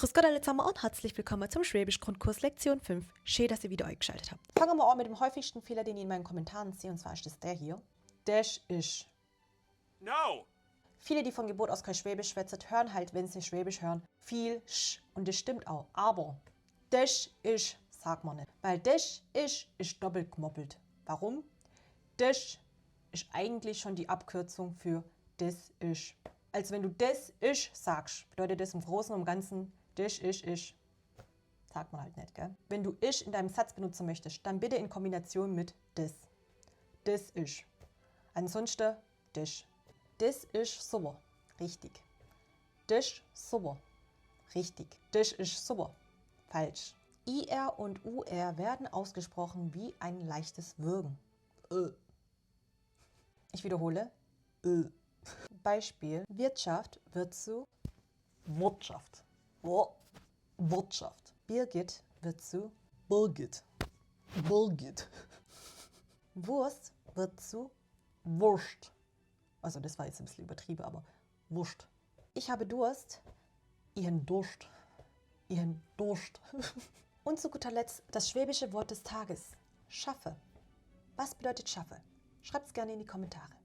Grüß Gott alle zusammen und herzlich willkommen zum Schwäbisch-Grundkurs Lektion 5. Schön, dass ihr wieder eingeschaltet habt. Fangen wir an mit dem häufigsten Fehler, den ich in meinen Kommentaren sehe, und zwar ist das der hier. Das ist. No! Viele, die von Geburt aus kein Schwäbisch schwätzen, hören halt, wenn sie Schwäbisch hören, viel Sch. Und das stimmt auch. Aber das ist, sagt man nicht. Weil das ist doppelt gemoppelt. Warum? Das ist eigentlich schon die Abkürzung für das ist. Also wenn du das ist sagst, bedeutet das im Großen und Ganzen das ist. Sagt man halt nicht, gell? Wenn du ich in deinem Satz benutzen möchtest, dann bitte in Kombination mit das. Das ist. Ansonsten das. Das ist super. Richtig. Das super. Richtig. Das ist super. Falsch. IR und UR werden ausgesprochen wie ein leichtes Würgen. Ich wiederhole. Beispiel. Wirtschaft wird zu Wirtschaft. Wirtschaft. Birgit wird zu Birgit. Birgit. Wurst wird zu Wurst. Also das war jetzt ein bisschen übertrieben, aber Wurst. Ich habe Durst. Ihren Durst. Ihren Durst. Und zu guter Letzt das schwäbische Wort des Tages. Schaffe. Was bedeutet schaffe? Schreibt es gerne in die Kommentare.